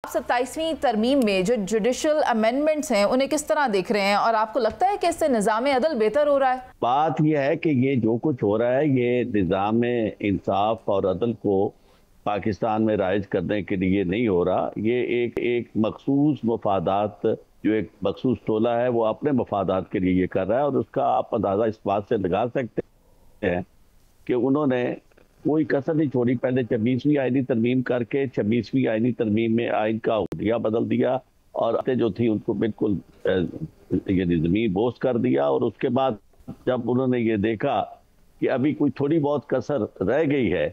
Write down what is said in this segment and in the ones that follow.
27वीं तरमीम में जो जुडिशल अमेंडमेंट्स हैं उन्हें किस तरह देख रहे हैं और आपको लगता है कि इससे निज़ाम अदल बेहतर हो रहा है? बात यह है कि ये जो कुछ हो रहा है ये निज़ाम इंसाफ और अदल को पाकिस्तान में राइज करने के लिए नहीं हो रहा। ये एक मखसूस मफादात, जो एक मखसूस टोला है वो अपने मफादात के लिए ये कर रहा है। और उसका आप अंदाज़ा इस बात से लगा सकते हैं कि उन्होंने कोई कसर नहीं छोड़ी। पहले 26वीं आईनी तरमीम करके 26वीं आईनी तरमीम में आइन का हुलिया बदल दिया और जो थी उनको बिल्कुल ज़मीन बोझ कर दिया। और उसके बाद जब उन्होंने ये देखा कि अभी कोई थोड़ी बहुत कसर रह गई है,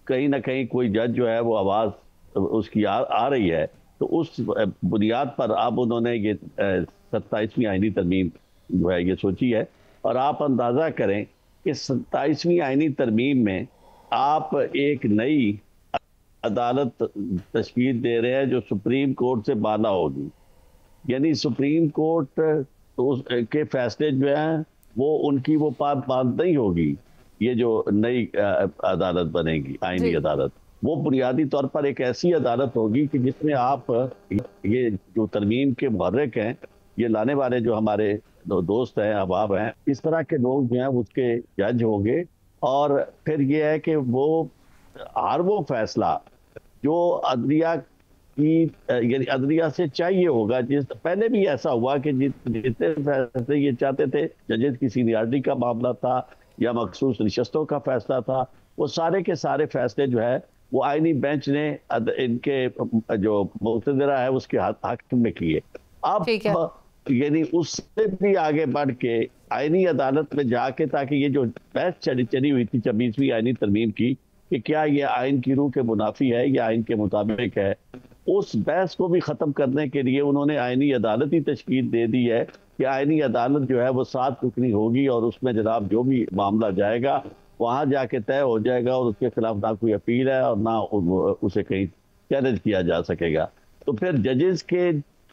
कहीं ना कहीं कोई जज जो है वो आवाज़ उसकी आ रही है, तो उस बुनियाद पर अब उन्होंने ये 27वीं आईनी तरमीम जो है ये सोची है। और आप अंदाज़ा करें कि 27वीं आईनी तरमीम में आप एक नई अदालत तश्कील दे रहे हैं जो सुप्रीम कोर्ट से बाला होगी। यानी सुप्रीम कोर्ट के फैसले जो हैं वो उनकी वो बात नहीं होगी। ये जो नई अदालत बनेगी, आईनी अदालत, वो बुनियादी तौर पर एक ऐसी अदालत होगी कि जिसमें आप ये जो तरमीम के मुहर्रिक हैं, ये लाने वाले जो हमारे दोस्त हैं, अहबाब हैं, इस तरह के लोग जो हैं उसके जज होंगे। और फिर ये है कि वो हर वो फैसला जो अदलिया की यानी अदलिया से चाहिए होगा, जिस पहले भी ऐसा हुआ कि जितने फैसले ये चाहते थे, जजेस की सीनियरिटी का मामला था या मखसूस नशस्तों का फैसला था, वो सारे के सारे फैसले जो है वो आईनी बेंच ने इनके जो मुक़तदरा है उसके हक में किए। अब यानी उससे भी आगे बढ़ के आईनी अदालत में जाके, ताकि ये जो बहस चली हुई थी 26वीं आईनी तरमीम की कि क्या ये आइन की रूह के मुनाफी है या आइन के मुताबिक है, उस बहस को भी ख़त्म करने के लिए उन्होंने आईनी अदालत ही तश्कील दे दी है कि आईनी अदालत जो है वो 7 रुकनी होगी और उसमें जनाब जो भी मामला जाएगा वहाँ जाके तय हो जाएगा और उसके खिलाफ ना कोई अपील है और ना उसे कहीं चैलेंज किया जा सकेगा। तो फिर जजेस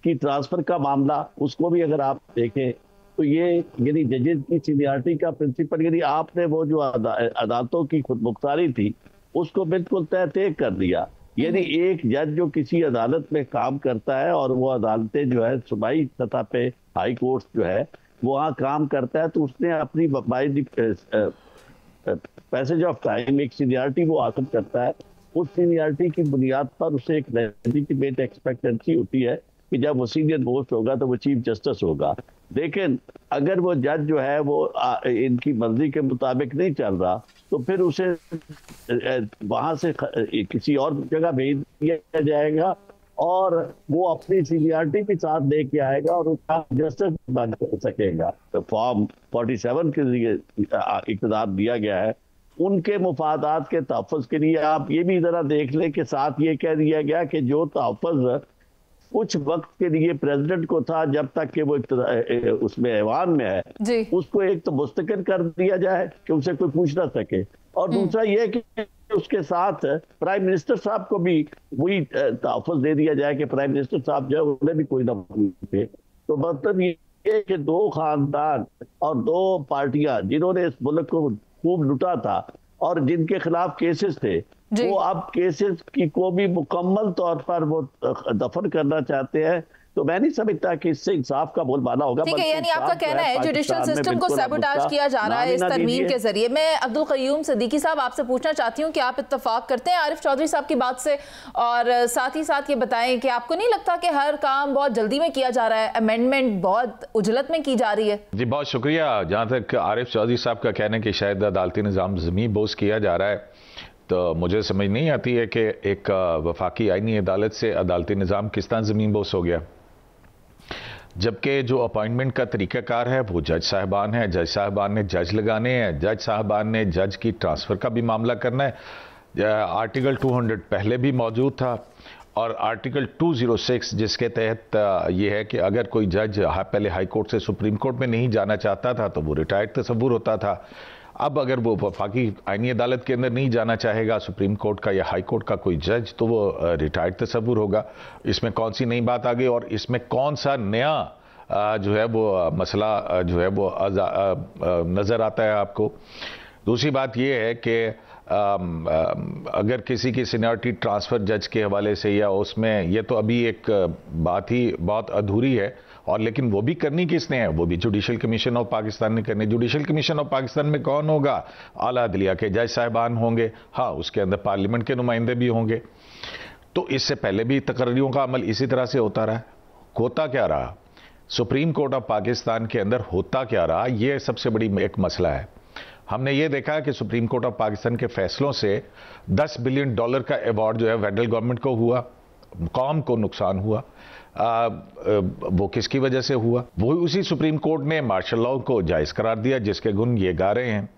की ट्रांसफ़र का मामला, उसको भी अगर आप देखें तो ये यानी जजेस की सीनियरिटी का प्रिंसिपल, यानी आपने वो जो अदालतों की खुद मुख्तारी थी उसको बिल्कुल तय कर दिया। यानी एक जज जो किसी अदालत में काम करता है और वो अदालतें जो है सूबाई सतह पे हाई कोर्ट जो है वो वहाँ काम करता है, तो उसने अपनी पैसेज ऑफ टाइम एक सीनियरिटी वो हासिल करता है। उस सीनियरिटी की बुनियाद पर उसे एक लेजिटिमेट एक्सपेक्टेंसी होती है कि जब वो सीनियर मोस्ट होगा तो वो चीफ जस्टिस होगा। लेकिन अगर वो जज जो है वो इनकी मर्जी के मुताबिक नहीं चल रहा तो फिर उसे वहां से किसी और जगह भेज दिया जाएगा और वो अपनी सीनियरिटी के साथ लेके आएगा और उसका जस्टिस बन सकेगा। तो फॉर्म 47 के लिए इक़्तिदार दिया गया है उनके मुफादात के तहफ़्फ़ुज़ के लिए। आप ये भी जरा देख लें कि साथ ये कह दिया गया कि जो तहफ़्फ़ुज़ कुछ वक्त के लिए प्रेसिडेंट को था जब तक कि वो उसमें ऐवान में है, उसको एक तो मुस्तकिल कर दिया जाए कि उसे कोई पूछ ना सके, और दूसरा ये कि उसके साथ प्राइम मिनिस्टर साहब को भी वही तहफ़्फ़ुज़ दे दिया जाए कि प्राइम मिनिस्टर साहब जो है उन्हें भी कोई ना पूछे। तो मतलब ये कि 2 खानदान और 2 पार्टियां जिन्होंने इस मुल्क को खूब लुटा था और जिनके खिलाफ केसेस थे, वो अब केसेस को भी मुकम्मल तौर पर वो दफन करना चाहते हैं। तो मैं नहीं समझता कि इससे इंसाफ का बोलबाला होगा। ठीक है, यानी आपका कहना है जुडिशल सिस्टम को सैबोटाज किया जा रहा है इस तरमीम के जरिए। मैं अब्दुल क़य्यूम सिद्दीकी साहब आपसे पूछना चाहती हूँ कि आप इत्तफाक करते हैं आरिफ चौधरी साहब की बात से, और साथ ही साथ ये बताएं कि आपको नहीं लगता कि हर काम बहुत जल्दी में किया जा रहा है, अमेंडमेंट बहुत उजलत में की जा रही है? जी बहुत शुक्रिया। जहाँ तक आरिफ चौधरी साहब का कहना है कि शायद अदालती निज़ाम ज़मीन बोझ किया जा रहा है, तो मुझे समझ नहीं आती है कि एक वफाकी आईनी अदालत से अदालती निज़ाम किस तरह ज़मीन बोझ हो गया, जबकि जो अपॉइंटमेंट का तरीक़ाकार है वो जज साहबान है। जज साहबान ने जज लगाने हैं, जज साहबान ने जज की ट्रांसफ़र का भी मामला करना है। आर्टिकल 200 पहले भी मौजूद था और आर्टिकल 206 जिसके तहत ये है कि अगर कोई जज पहले हाई कोर्ट से सुप्रीम कोर्ट में नहीं जाना चाहता था तो वो रिटायर्ड तस्वुर होता था। अब अगर वो वफाकी आईनी अदालत के अंदर नहीं जाना चाहेगा सुप्रीम कोर्ट का या हाई कोर्ट का कोई जज, तो वो रिटायर्ड तस्वुर होगा। इसमें कौन सी नई बात आ गई और इसमें कौन सा नया जो है वो मसला जो है वो नज़र आता है आपको? दूसरी बात ये है कि अगर किसी की सीनियरिटी ट्रांसफ़र जज के हवाले से या उसमें, ये तो अभी एक बात ही बहुत अधूरी है। और लेकिन वो भी करनी किसने है? वो भी जुडिशल कमीशन ऑफ पाकिस्तान ने करनी। जुडिशल कमीशन ऑफ पाकिस्तान में कौन होगा? आला अदलिया के जज साहिबान होंगे, हाँ उसके अंदर पार्लियामेंट के नुमाइंदे भी होंगे। तो इससे पहले भी तकर्रियों का अमल इसी तरह से होता रहा। होता क्या रहा सुप्रीम कोर्ट ऑफ पाकिस्तान के अंदर, होता क्या रहा? ये सबसे बड़ी एक मसला है। हमने ये देखा कि सुप्रीम कोर्ट ऑफ पाकिस्तान के फैसलों से $10 बिलियन का अवार्ड जो है फेडरल गवर्नमेंट को हुआ, कौम को नुकसान हुआ। वो किसकी वजह से हुआ? वो उसी सुप्रीम कोर्ट ने मार्शल लॉ को जायज़ करार दिया जिसके गुण ये गा रहे हैं।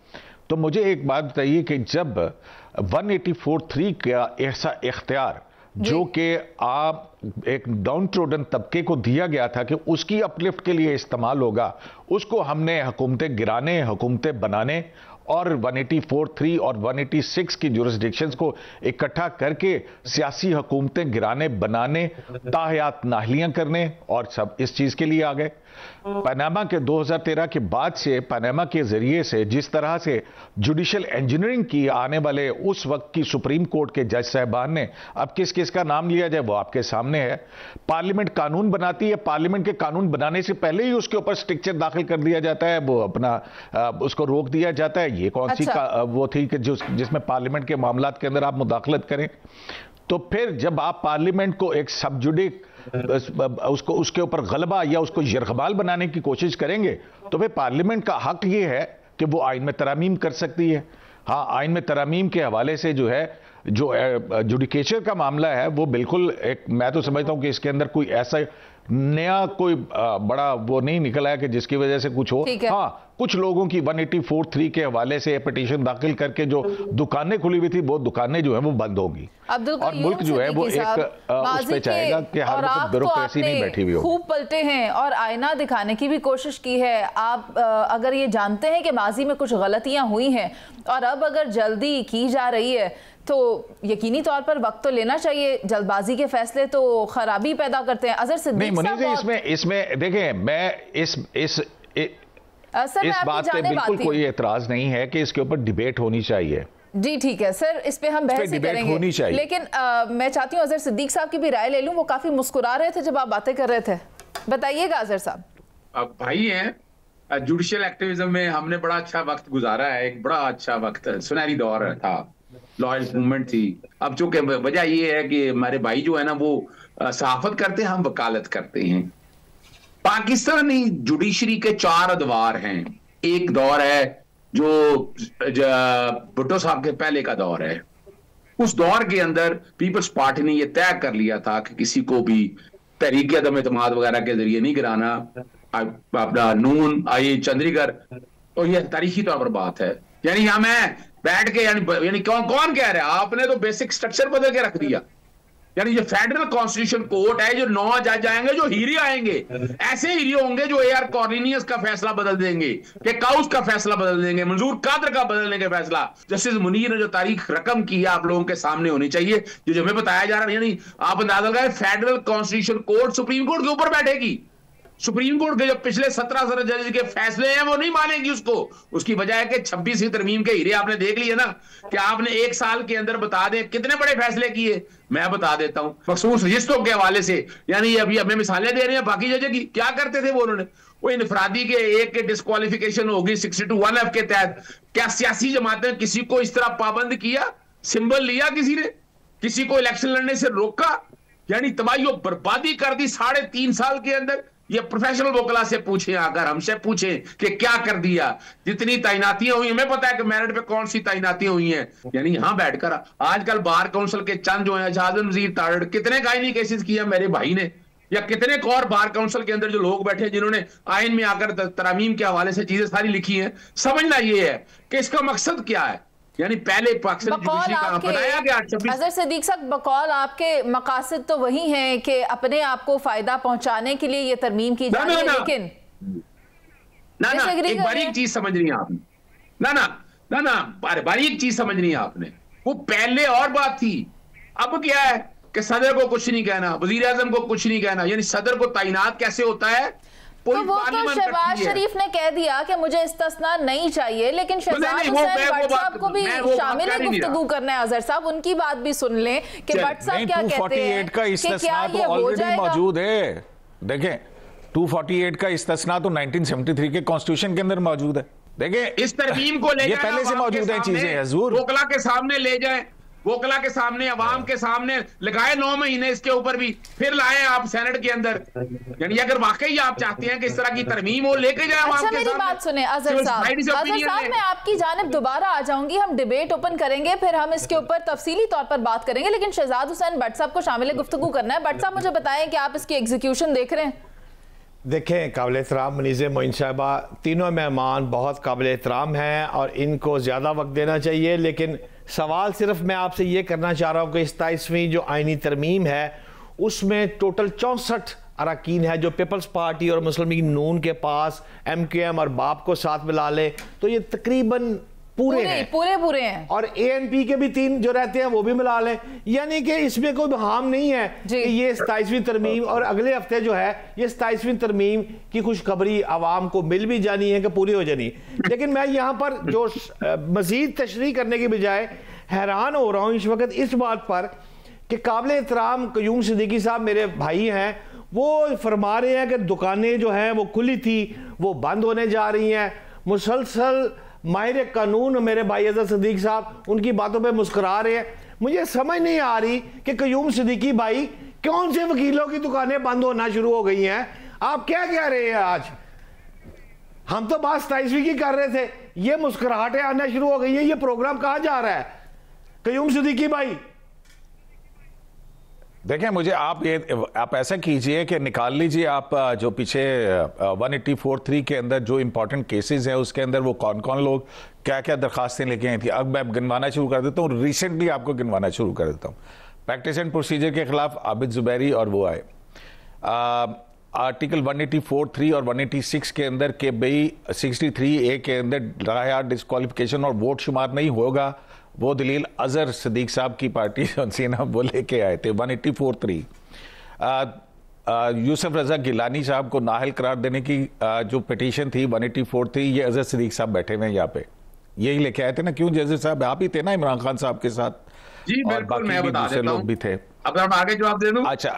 तो मुझे एक बात बताइए कि जब 184(3) का ऐसा इख्तियार जो कि आप एक डाउन ट्रोडन तबके को दिया गया था कि उसकी अपलिफ्ट के लिए इस्तेमाल होगा, उसको हमने हुकूमतें गिराने, हुकूमतें बनाने और 184(3) और 186 की जुरिस्डिक्शंस को इकट्ठा करके सियासी हुकूमतें गिराने, बनाने, ताहयात नाहलियां करने और सब इस चीज के लिए आ गए। पनामा के 2013 के बाद से, पनामा के जरिए से जिस तरह से जुडिशल इंजीनियरिंग की आने वाले उस वक्त की सुप्रीम कोर्ट के जज साहबान ने, अब किस किस का नाम लिया जाए वो आपके सामने है। पार्लियामेंट कानून बनाती है, पार्लियामेंट के कानून बनाने से पहले ही उसके ऊपर स्ट्रिक्चर दाखिल कर दिया जाता है, वो अपना उसको रोक दिया जाता है। ये कौन सी वो थी कि जिसमें पार्लियामेंट के मामलात के अंदर आप मुदाखलत करें? तो फिर जब आप पार्लियामेंट को एक सबजुडिक उसको उसके ऊपर गलबा या उसको यरगमाल बनाने की कोशिश करेंगे, तो फिर पार्लियामेंट का हक ये है कि वो आइन में तरामीम कर सकती है। हाँ, आइन में तरामीम के हवाले से जो है, जो जुडिकेचर का मामला है, वो बिल्कुल एक, मैं तो समझता हूं कि इसके अंदर कोई ऐसा नया कोई बड़ा वो नहीं निकला है कि जिसकी वजह से कुछ हो। हाँ, कुछ लोगों की 184(3) के हवाले से पिटीशन दाखिल करके जो दुकानें खुली हुई थी, वो दुकानें जो है वो बंद होगी और मुल्क जो है वो एक उस पे चाहेगा कि हर वक्त ब्यूरोक्रेसी नहीं बैठी हुई हो। खूब पलटे हैं और आईना दिखाने की भी कोशिश की है। आप अगर ये जानते हैं कि माजी में कुछ गलतियां हुई हैं और अब अगर जल्दी की जा रही है, तो यकीनी तौर पर वक्त तो लेना चाहिए। जल्दबाजी के फैसले तो खराबी पैदा करते हैं। अजहर सिद्दीक साहब, इसमें देखें, मैं इस बात पे बिल्कुल कोई एतराज नहीं है कि इसके ऊपर डिबेट होनी चाहिए। जी ठीक है सर, इस पे हम बहस करेंगे, होनी चाहिए। लेकिन मैं चाहती हूँ अजहर सिद्दीक साहब की भी राय ले लूं। वो काफी मुस्कुरा रहे थे जब आप बातें कर रहे थे, बताइएगा अजहर साहब। अब भाई हैं, जुडिशियल एक्टिविज्म में हमने बड़ा अच्छा वक्त गुजारा है, एक बड़ा अच्छा वक्त, सुनहरी दौर था, लॉयर्स मूवमेंट थी। अब चूंकि वजह ये है कि हमारे भाई जो है ना वो सहाफत करते हैं, हम वकालत करते हैं। पाकिस्तानी जुडिशरी के 4 अदवार हैं। एक दौर है जो भुट्टो साहब के पहले का दौर है। उस दौर के अंदर पीपल्स पार्टी ने यह तय कर लिया था कि किसी को भी तहरीक अदम एतमाद वगैरह के जरिए नहीं गिराना। अपना नून आई चंडीगढ़, तो यह तारीखी तौर पर बात है। यानी यहां मैं बैठ के यानी कौन कह रहा है? आपने तो बेसिक स्ट्रक्चर बदल के रख दिया। यानी जो फेडरल कॉन्स्टिट्यूशन कोर्ट है, जो 9 जज आएंगे, जो हीरे आएंगे, ऐसे हीरे होंगे जो ए आर कॉर्निनियस का फैसला बदल देंगे, कि काउस का फैसला बदल देंगे, मंजूर कादर का बदलने का फैसला। जस्टिस मुनीर ने जो तारीख रकम की है आप लोगों के सामने होनी चाहिए, जो हमें बताया जा रहा है। यानी आप अंदाजा लगाएं, federal constitution court supreme court के ऊपर बैठेगी। सुप्रीम कोर्ट के जो पिछले 17 जज के फैसले हैं वो नहीं मानेंगी उसको। उसकी वजह है कि 26वीं तरमीम के हीरे आपने देख लिए ना, कि आपने 1 साल के अंदर बता दें कितने बड़े फैसले किए। मैं बता देता हूं मखसूस रजिस्टरों के हवाले से। यानी अभी हमें मिसालें दे रहे हैं बाकी जज की, क्या करते थे वो उन्होंने, वो इनफरादी के एक के डिस्क्वालिफिकेशन होगी 62(1)F के तहत। क्या सियासी जमातें किसी को इस तरह पाबंद किया? सिंबल लिया किसी ने? किसी को इलेक्शन लड़ने से रोका? यानी तबाही और बर्बादी कर दी 3.5 साल के अंदर। ये प्रोफेशनल वकला से पूछें, अगर हमसे पूछें कि क्या कर दिया। जितनी तैनातियां हुई, हमें पता है कि मेरिट पे कौन सी तैनातियां हुई हैं। यानी यहां बैठकर आजकल बार काउंसिल के चंद जो है, आजम नजीर तारड़, कितने कायनी केसेस किया मेरे भाई ने, या कितने और बार काउंसिल के अंदर जो लोग बैठे जिन्होंने आइन में आकर तरामीम के हवाले से चीजें सारी लिखी हैं। समझना यह है कि इसका मकसद क्या है। यानी पहले पाकिस्तान जुडिशरी का बनाया गया। अजहर सिद्दीक साहब, बकौल आपके मकासद तो वही हैं कि अपने आप को फायदा पहुंचाने के लिए ये तरमीम की जा रही है, लेकिन एक बारीक चीज समझनी है आपने। बारीक चीज समझनी है आपने। वो पहले और बात थी, अब क्या है कि सदर को कुछ नहीं कहना, वजीर आजम को कुछ नहीं कहना। यानी सदर को तैनात कैसे होता है तो वो तो शहबाज शरीफ ने कह दिया कि मुझे इस्तिस्ना नहीं चाहिए, लेकिन शहजाद हुसैन भट्ट साहब को भी शामिल गुफ्तगू करना है। अजहर साहब, उनकी बात भी सुन लें कि भट्ट साहब क्या कहते हैं कि क्या ये हो जाएगा। मौजूद है, देखें 248 का इस्तिस्ना तो 1973 के कॉन्स्टिट्यूशन के अंदर मौजूद है। देखें इस तरमीम को ले ये पहले से मौजूद है चीजें हजूर, वोकला के सामने ले जाए, वोकला के सामने, अवाम के सामने लगाए 9 महीने, इसके ऊपर भी फिर लाए आप सेनेट के अंदर। यानी अगर वाकई आप चाहते हैं कि इस तरह की तरमीम हो, लेके जाए अवाम के सामने। मेरी बात सुने अजहर साहब, मैं आपकी जानिब दोबारा आ जाऊंगी, हम डिबेट ओपन करेंगे, फिर हम इसके ऊपर तफसीली तौर पर बात करेंगे, लेकिन शहजाद हुसैन भट्ट साहब को शामिल गुफ्तगू करना है। भट्ट साहब मुझे बताएं कि आप इसकी एग्जीक्यूशन देख रहे हैं? देखें, काबिल एहतराम मुनीज़ मोइन साहिबा, तीनों मेहमान बहुत काबिल एहतराम हैं और इनको ज़्यादा वक्त देना चाहिए, लेकिन सवाल सिर्फ मैं आपसे ये करना चाह रहा हूँ कि 27वीं जो आइनी तरमीम है उसमें टोटल 64 अरकान है जो पीपल्स पार्टी और मुस्लिम लीग नून के पास MKM और बाप को साथ मिला ले तो ये तकरीबन पूरे हैं और ANP के भी 3 जो रहते हैं वो भी मिला लें, यानी कि इसमें कोई हार्म नहीं है कि ये 27वीं तरमीम और अगले हफ्ते जो है ये 27वीं तरमीम की खुशखबरी आवाम को मिल भी जानी है कि पूरी हो जानी। लेकिन मैं यहाँ पर जो मजीद तशरीह करने की बजाय हैरान हो रहा हूँ इस वक्त इस बात पर कि काबिल एहतराम क़य्यूम सिद्दीकी साहब मेरे भाई हैं, वो फरमा रहे हैं कि दुकानें जो हैं वो खुली थी वो बंद होने जा रही हैं। मुसलसल माहिर कानून मेरे भाई अजहर सिद्दीक साहब उनकी बातों पे मुस्कुरा रहे हैं। मुझे समझ नहीं आ रही कि क़य्यूम सिद्दीकी भाई कौन से वकीलों की दुकानें बंद होना शुरू हो गई हैं? आप क्या कह रहे हैं आज? हम तो बात 27वीं की कर रहे थे, ये मुस्कुराहटें आना शुरू हो गई हैं। ये प्रोग्राम कहाँ जा रहा है क़य्यूम सिद्दीकी भाई? देखें, मुझे आप ऐसा कीजिए कि निकाल लीजिए आप जो पीछे 184(3) के अंदर जो इंपॉर्टेंट केसेस हैं उसके अंदर वो कौन कौन लोग क्या क्या दरखास्तें लेके आई थी। अब मैं गिनवाना शुरू कर देता हूँ, रिसेंटली आपको गिनवाना शुरू कर देता हूँ। प्रैक्टिस एंड प्रोसीजर के खिलाफ आबिद जुबैरी और वो आए। आर्टिकल 184(3) और 186 के अंदर के भाई 63A के अंदर राय डिस्क्वालिफिकेशन और वोट शुमार नहीं होगा, वो दलील अजहर सिद्दीक साहब की पार्टी ना वो लेके आए थे। 184(3) यूसुफ रजा गिलानी साहब को नाहल करार देने की जो पिटीशन थी 184(3) ये अजहर सिद्दीक साहब बैठे हुए हैं यहाँ पे, यही लेके आए थे ना? क्यों जजर साहब आप ही थे ना इमरान खान साहब के साथ? जी और बाकी भी दूसरे लोग भी थे। अब आप आगे जवाब दे दूं? अच्छा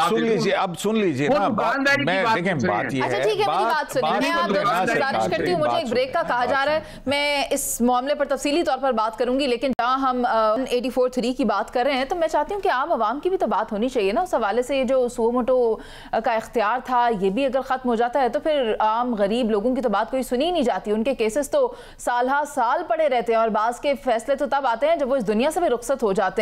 सुन लीजिए, अब सुन लीजिए ना, मैं देखें बात ये है। अच्छा ठीक है, मेरी बात सुनिए, मैं आप दोनों से गुजारिश करती हूँ, मुझे एक ब्रेक का कहा जा रहा है, मैं इस मामले पर तफसीली तौर पर बात करूंगी, लेकिन जहाँ हम 184(3) की बात कर रहे हैं तो मैं चाहती हूँ कि आम आवाम की भी तो बात होनी चाहिए ना उस हवाले से। ये जो सुओ मोटो का इख्तियार था ये भी अगर ख़त्म हो जाता है तो फिर आम गरीब लोगों की तो बात कोई सुनी नहीं जाती, उनके केसेस तो साल पड़े रहते हैं और बाज़ के फैसले तो तब आते हैं जब वो इस दुनिया से भी रुखसत हो जाते हैं।